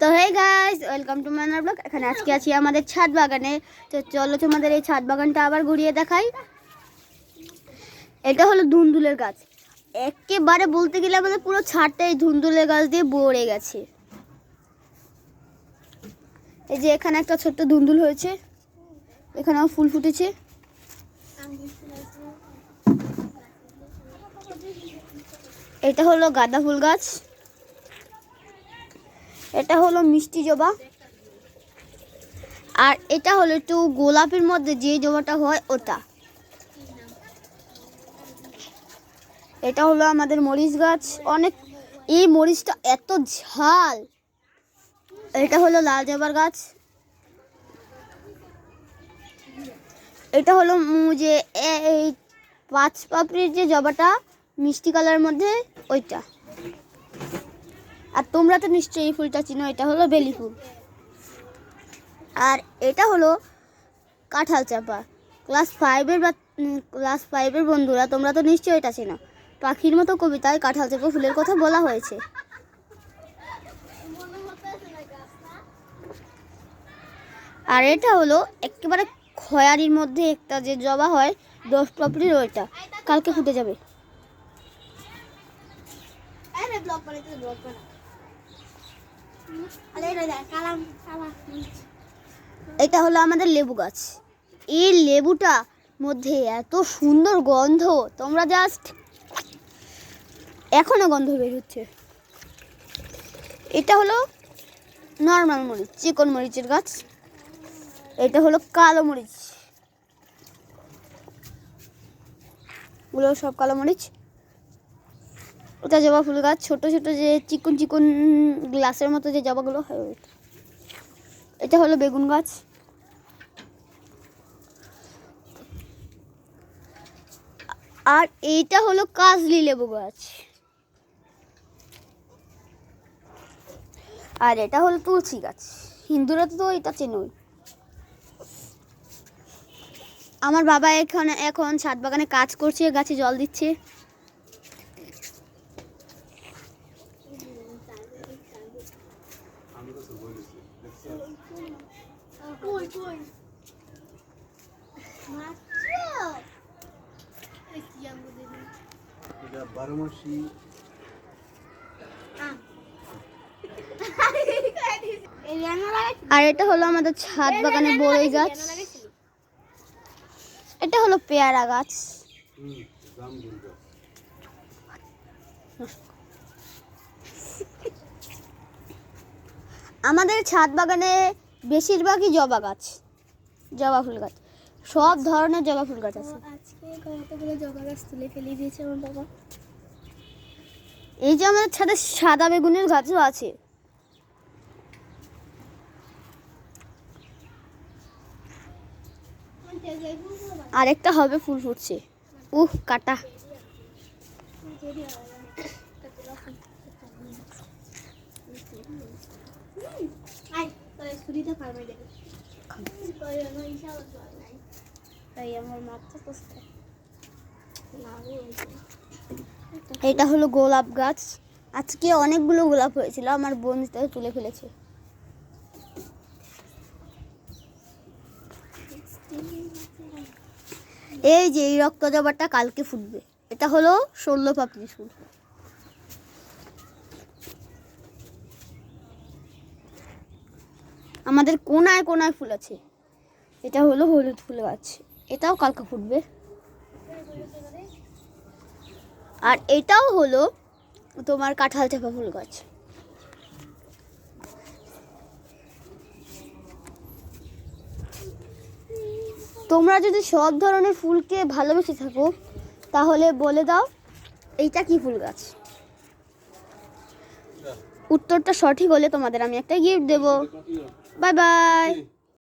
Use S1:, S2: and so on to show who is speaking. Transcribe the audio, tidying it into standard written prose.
S1: তো hey guys, welcome to my blog. এখানে আজকে আছি আমাদের ছাদ বাগানে। তো চলো তোমাদের এই ছাদ বাগানটা আবার ঘুরিয়ে দেখাই। এটা হলো ধুন্দুলের গাছ। একেবারে বলতে গেলে আমাদের পুরো ছাদটা এই ধুন্দুলের গাছ দিয়ে ভরে গেছে। এই যে এখানে একটা ছোট্ট ধুন্দুল হয়েছে, এখানেও ফুল ফুটেছে। এটা হলো গাঁদা ফুল গাছ, এটা হলো মিষ্টি জবা, আর এটা হলো একটু গোলাপের মধ্যে যে জবাটা হয় ওটা। এটা হলো আমাদের মরিচ গাছ। অনেক, এই মরিচটা এত ঝাল। এটা হলো লাল জবার গাছ। এটা হলো যে এই 5 পাপড়ির যে জবাটা মিষ্টি কালারের মধ্যে ওইটা। আর তোমরা তো নিশ্চয়ই এই ফুলটা চিনো, এটা হলো বেলি ফুল। আর এটা হলো কাঁঠাল চাপা। ক্লাস 5-এর বন্ধুরা তোমরা তো নিশ্চয়ই এটা চেনো। পাখির মতো কবিতায় কাঁঠাল চাপা ফুলের কথা বলা হয়েছে। আর এটা হলো একেবারে খয়ারির মধ্যে একটা যে জবা হয় 10 পাপড়ির, ওইটা কালকে ফুটে যাবে। এটা হলো আমাদের লেবু গাছ। এই লেবুটা মধ্যে এত সুন্দর গন্ধ, তোমরা জাস্ট এখনো গন্ধ বের হচ্ছে। এটা হলো নর্মাল মরিচ, চিকন মরিচের গাছ। এটা হলো কালো মরিচ, গুলো সব কালো মরিচ। ওটা জবা ফুল গাছ, ছোট ছোট যে চিকন চিকন গ্লাসের মতো যে জবাগুলো হয় ওইটা। এটা হলো বেগুন গাছ। আর এইটা হলো কাজলি লেবু গাছ। আর এটা হলো তুলসী গাছ। হিন্দুরা তো এটা চেনই। আমার বাবা এখন ছাদ বাগানে কাজ করছে, গাছে জল দিচ্ছে। আর এটা হলো আমাদের ছাদ বাগানে বড়ই গাছ। এটা হলো পেয়ারা গাছ। আমাদের ছাদ বাগানে বেশিরভাগই জবা গাছ, জবা ফুল গাছ, সব ধরনের জবা ফুল গাছ আছে।
S2: আজকে কতগুলো জবা গাছ তুলে ফেলে দিয়েছে আমার বাবা।
S1: এই যে আমাদের ছাদে সাদা বেগুনের গাছও আছে। আরেকটা হবে, ফুল ফুটছে। কাটা। এটা হলো গোলাপ গাছ। আজকে অনেকগুলো গোলাপ হয়েছিল, আমার বোন তুলে ফেলেছে। এই যে এই রক্ত জবাটা কালকে ফুটবে। এটা হলো 16 পাপড়ির ফুল। আমাদের কোনায় কোনায় ফুল আছে। এটা হলো হলুদ ফুল গাছ, এটাও কালকে ফুটবে। আর এটাও হলো তোমার কাঁঠাল চাপা ফুল গাছ। তোমরা যদি সব ধরনের ফুলকে ভালোবেসে থাকো তাহলে বলে দাও এইটা কি ফুল গাছ। উত্তরটা সঠিক হলে তোমাদের আমি একটা গিফট দেবো। Bye bye.